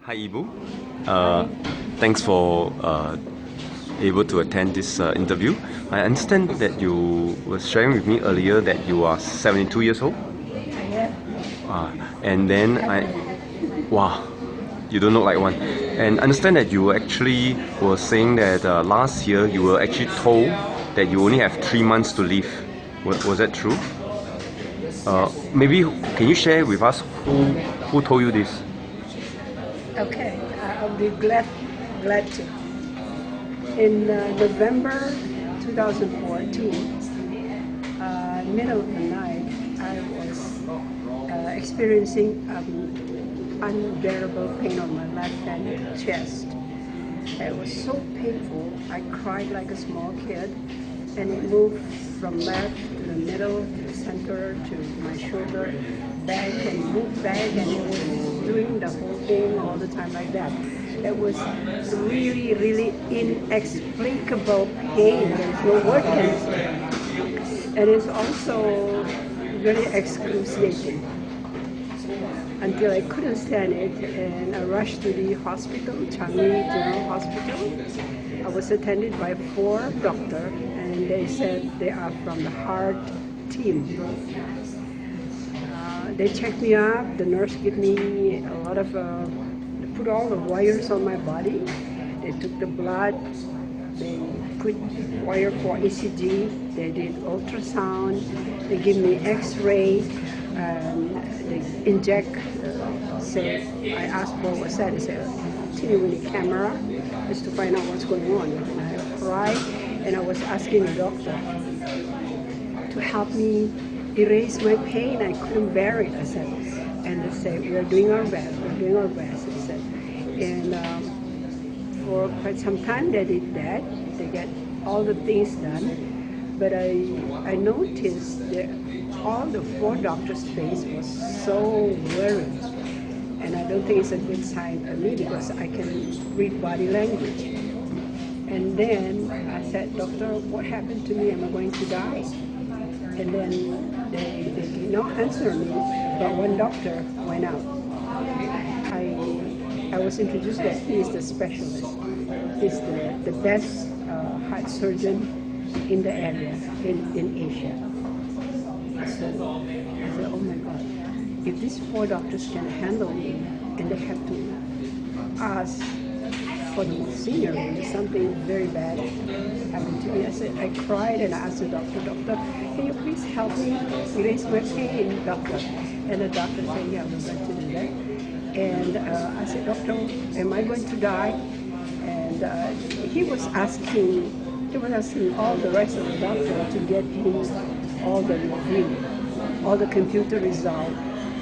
Hi, Ibu. Uh, Thanks for able to attend this interview. I understand that you were sharing with me earlier that you are 72 years old. Yeah, And then wow, you don't look like one. And understand that you actually were saying that last year you were actually told that you only have 3 months to live. Was that true? Maybe can you share with us who told you this? okay. I'll be glad to. In November 2014, middle of the night, I was experiencing unbearable pain on my left hand chest. It was so painful. I cried like a small kid, and it moved from left to the middle, to the center, to my shoulder, back and moved back, and it was doing the whole thing all the time like that. It was really, really inexplicable pain. There's no word can describe. And it's also very excruciating until I couldn't stand it, and I rushed to the hospital, Changi General Hospital. I was attended by 4 doctors, and they said they are from the heart team. They checked me up. The nurse gave me a lot of, they put all the wires on my body. They took the blood. They put wire for ECG. They did ultrasound. They give me X-ray. They inject. Say, I asked for what's that. They said, teeny weeny camera, just to find out what's going on. And I cried, and I was asking the doctor to help me erase my pain. I couldn't bear it. I said, and they said, we're doing our best. We're doing our best. They said, and for quite some time they did that. They get all the things done, but I noticed that all the 4 doctors' face was so worried, and I don't think it's a good sign for me because I can read body language. And then I said, doctor, what happened to me? Am I going to die? And then they did not answer me, but one doctor went out. I was introduced that he is the specialist. He's the best heart surgeon in the area, in Asia. So I said, oh my God, if these 4 doctors can handle me and they have to ask for the senior, something very bad happened to me. I cried and I asked the doctor, can you please help me erase my pain, doctor? And the doctor said, yeah, we're going to do that. And I said, doctor, am I going to die? And he was asking all the rest of the doctor to get him all the review, all the computer result,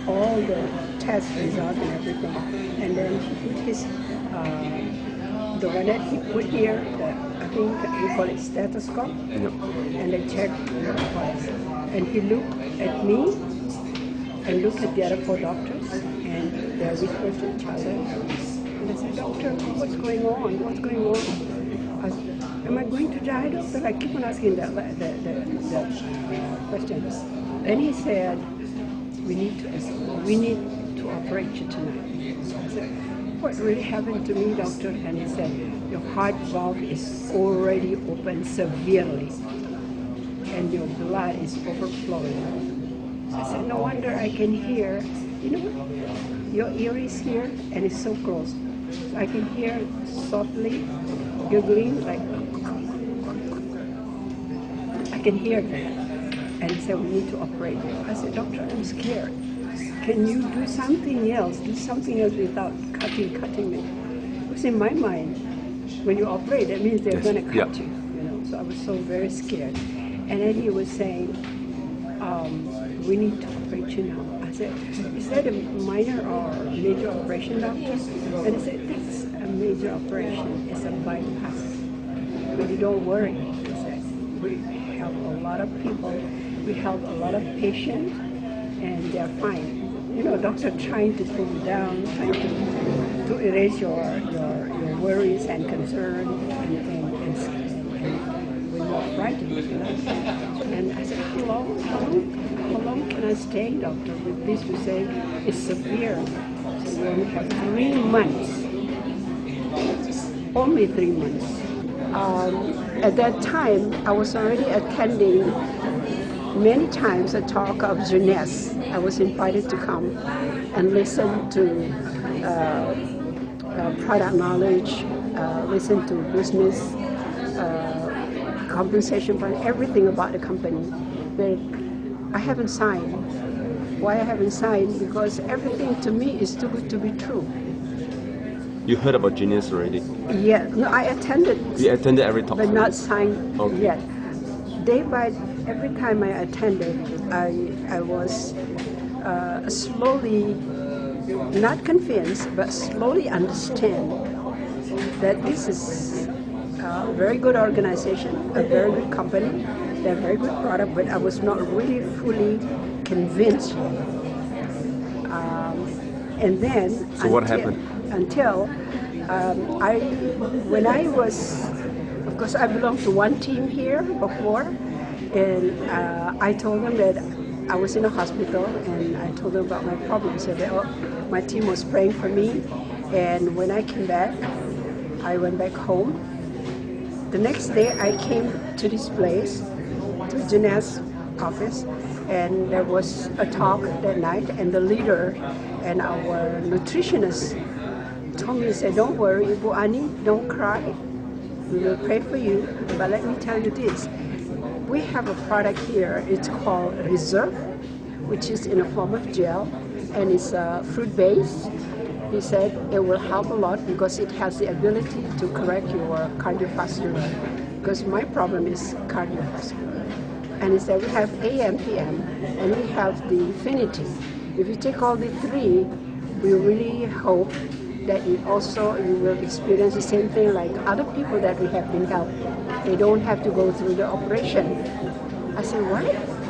all the test result and everything. And then he put his, the one that he put here, I think we call it stethoscope, and they checked the pulse. And he looked at me and looked at the other 4 doctors, and they whispered to each other. And I said, doctor, what's going on? What's going on? I said, am I going to die, doctor? I keep on asking the questions. And he said, we need to operate you tonight. I said, what really happened to me, doctor? And he said, your heart valve is already open severely, and your blood is overflowing. So I said, no wonder I can hear, your ear is here and it's so close. So I can hear softly giggling, like, I can hear that. And he said, we need to operate you. I said, doctor, I'm scared. Can you do something else? Do something else without cutting me. Because in my mind, when you operate, that means they're going to cut you. So I was so very scared. And then he was saying, we need to operate you now. I said, is that a minor or major operation, doctor? And he said, that's a major operation. It's a bypass. But you don't worry. He said, we help a lot of people. We help a lot of patients, and they're fine. Doctor trying to pull you down, trying to erase your worries and concern, and when you're frightened. And I said, how long can I stay, doctor, with this? You say it's severe. So we only have 3 months. Only 3 months. At that time, I was already attending many times a talk of Jeunesse. I was invited to come and listen to product knowledge, listen to business, compensation plan, everything about the company. But I haven't signed. Why I haven't signed? Because everything to me is too good to be true. You heard about Jeunesse already? Yeah, no, I attended. You attended every talk? But not signed Okay. yet. Every time I attended, I was slowly, not convinced, but slowly understand that this is a very good organization, a very good company, they're very good product, but I was not really fully convinced. And then, So what happened? Until when I was, of course, I belonged to one team here before, and I told them that I was in a hospital, and I told them about my problems. So my team was praying for me, and when I came back, I went back home. The next day, I came to this place, to Jeunesse office, and there was a talk that night, and the leader and our nutritionist told me, he said, "Don't worry, Ibu Ani, don't cry. We will pray for you, but let me tell you this. We have a product here, it's called Reserve, which is in a form of gel, and it's fruit-based. He said it will help a lot because it has the ability to correct your cardiovascular, because my problem is cardiovascular. And he said we have AM, PM, and we have the affinity. If you take all the three, we really hope that you will experience the same thing like other people that we have been helped. They don't have to go through the operation." I said, "What?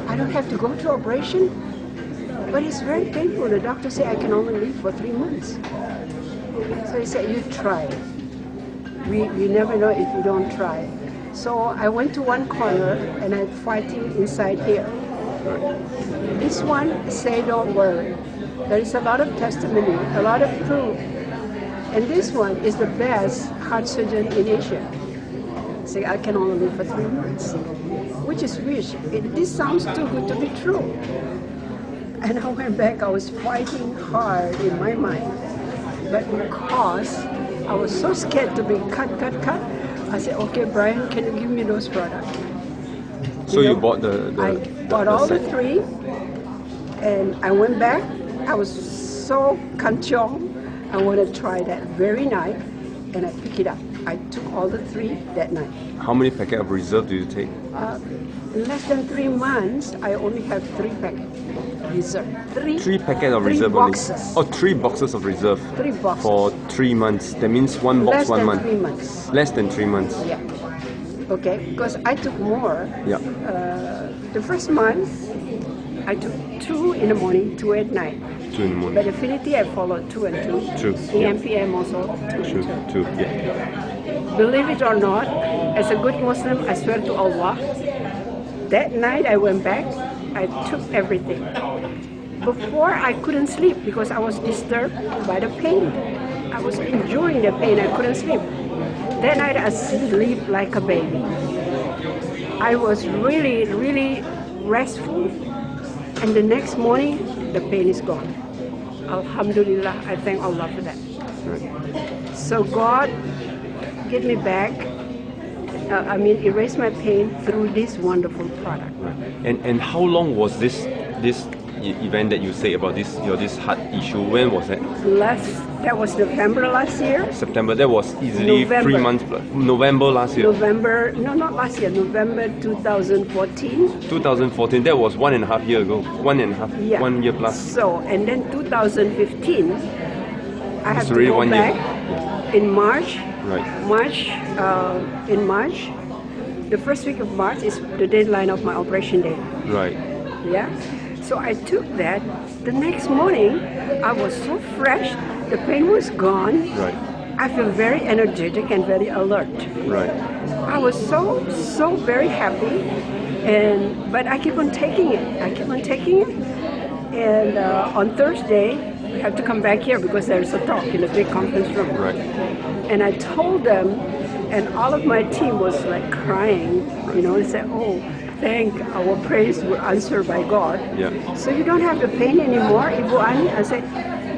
I don't have to go through operation? But it's very painful. The doctor said I can only live for 3 months." So he said, "You try. We never know if you don't try." So I went to one corner and I'm fighting inside here. This one say, "Don't worry. There is a lot of testimony, a lot of proof. And this one is the best heart surgeon in Asia." Say, "I can only live for 3 months." Which is which? This sounds too good to be true. And I went back, I was fighting hard in my mind. But because I was so scared to be cut, I said, "Okay, Brian, can you give me those products?" So you bought I bought all the set. 3, and I went back. I was so kanchong. I want to try that very night, and I picked it up. I took all the 3 that night. How many packets of Reserve do you take? In less than 3 months, I only have 3 packets. Reserve. 3 packets of 3 Reserve boxes. only? Oh, 3 boxes of Reserve. 3 boxes. For 3 months. That means 1 box Less 1 than month. 3 months. Less than 3 months. Yeah. Okay, because I took more. Yeah. The first month, I took 2 in the morning, 2 at night. 2 in the morning. But Affinity, I followed 2 and 2. True. AM, PM also 2 True. and 2. 2. Yeah. Believe it or not, as a good Muslim, I swear to Allah, that night I went back, I took everything. Before I couldn't sleep because I was disturbed by the pain. I was enjoying the pain, I couldn't sleep. That night I sleep like a baby. I was really, really restful. And the next morning, the pain is gone. Alhamdulillah, I thank Allah for that. Right. So God get me back, erase my pain through this wonderful product. Right. And how long was this event that you say about this heart issue? When was that? That was November last year. September. That was easily November. 3 months plus. November last year. November, no, not last year. November 2014. 2014. That was 1.5 years ago. 1.5. Yeah. 1 year plus. So, and then 2015, I have It's to already go 1 year. back in March. Right. In March, the first week of March is the deadline of my operation day. Right. Yeah. So I took that. The next morning, I was so fresh. The pain was gone. Right. I feel very energetic and very alert. Right. I was so very happy, but I keep on taking it. And on Thursday, you have to come back here because there's a talk in a big conference room. Right. And I told them, and all of my team was like crying, you know, and said, oh, thank our prayers were answered by God. Yeah. So you don't have the pain anymore, Ibu Ani? I said,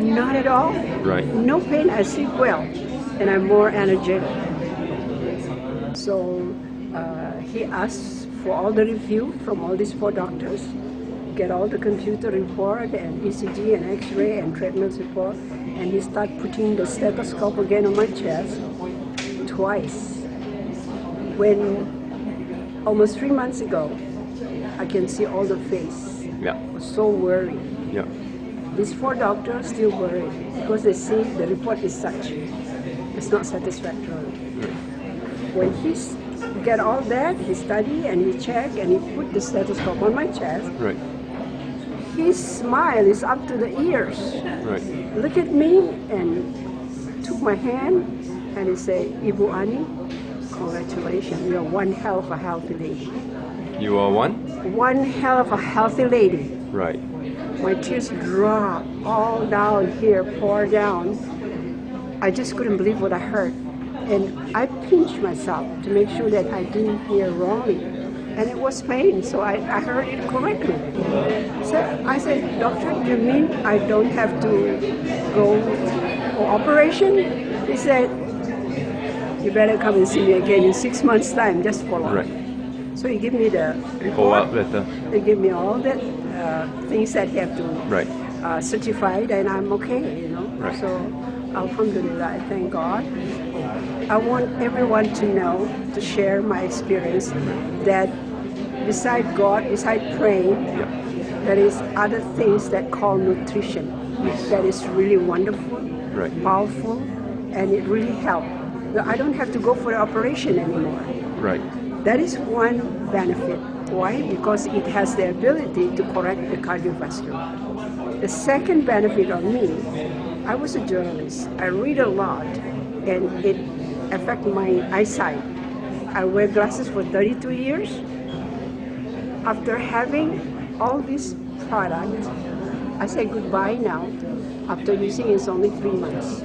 not at all. Right. No pain, I sleep well, and I'm more energetic. So he asked for all the review from all these 4 doctors, get all the computer report and ECG and X-ray and treatment report, and he started putting the stethoscope again on my chest twice. When almost 3 months ago, I can see all the face. Yeah. I was so worried. Yeah. These 4 doctors still worried because they see the report is such. It's not satisfactory. When he get all that, he study and he check and he put the stethoscope on my chest. Right. His smile is up to the ears. Right. Look at me and took my hand and he said, Ibu Ani, congratulations, you are one hell of a healthy lady. You are one? One hell of a healthy lady. Right. My tears dropped all down here, pour down. I just couldn't believe what I heard. And I pinched myself to make sure that I didn't hear wrongly. And it was pain, so I heard it correctly. So I said, doctor, you mean I don't have to go for operation? He said, you better come and see me again in 6 months' time, just follow up. Right. So he gave me the Follow report. up letter. He gave me all the things that he have to Right. certified, and I'm okay, you know. Right. So, alhamdulillah, I thank God. I want everyone to know, to share my experience, that beside God, beside praying, Yeah. there is other things that call nutrition. That is really wonderful, Right. powerful, and it really helps. I don't have to go for the operation anymore. Right. That is one benefit. Why? Because it has the ability to correct the cardiovascular. The second benefit of me, I was a journalist. I read a lot, and it affected my eyesight. I wear glasses for 32 years. After having all these products, I say goodbye now. After using it's only 3 months.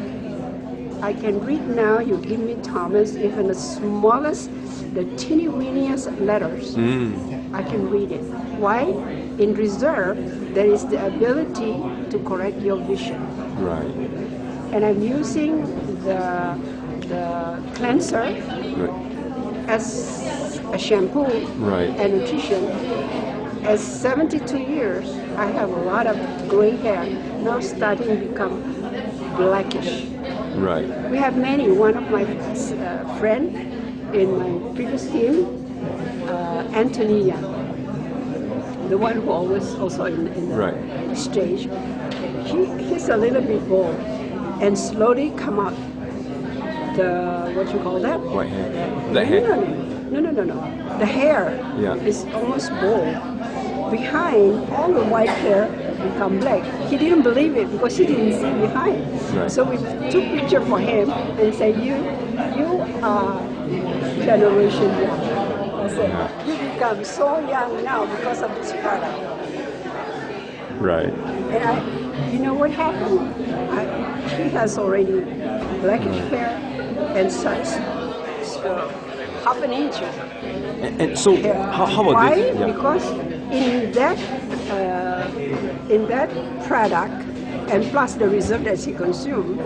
I can read now, you give me Thomas, even the smallest, the teeny weeniest letters, I can read it. Why? In reserve, there is the ability to correct your vision. Right. And I'm using the cleanser Right. as a shampoo Right. and nutrition. At 72 years, I have a lot of gray hair, now starting to become blackish. Right. We have many. One of my friend in my previous team, Antonia, the one who always also in the Right. stage, he's a little bit bald, and slowly come out the, what you call that? White hair. Black hair. No. The hair Yeah. is almost bald. Behind, all the white hair become black. He didn't believe it because he didn't see behind. Right. So we took picture for him and said, you are generation young. I said, you become so young now because of this product. Right. And you know what happened? He has already blackish hair and such, half an inch. And so, how about Why? this? Yeah. Because in that product, and plus the reserve that he consumed,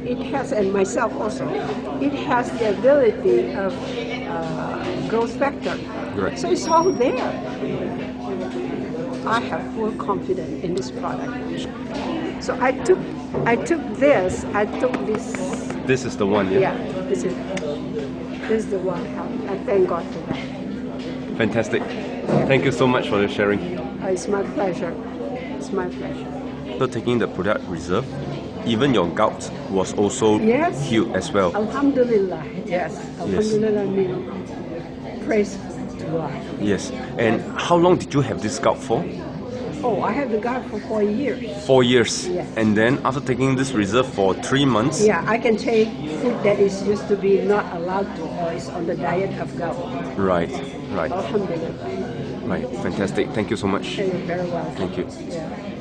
it has, and myself also, it has the ability of growth factor. Right. So it's all there. I have full confidence in this product. So I took this. This is the one, yeah? Yeah, this is the one. I thank God for that. Fantastic. Thank you so much for the sharing. It's my pleasure. It's my pleasure. After taking the product reserve, even your gout was also Yes. healed as well. Alhamdulillah. Yes. Alhamdulillah. Praise to God. Yes. And how long did you have this gout for? Oh, I have the gout for 4 years. 4 years. Yes. And then after taking this reserve for 3 months. Yeah, I can take food that is used to be not allowed to, or is on the diet of gout. Right. Right. Alhamdulillah. Right. Fantastic. Thank you so much. You're very welcome. Thank you. Yeah.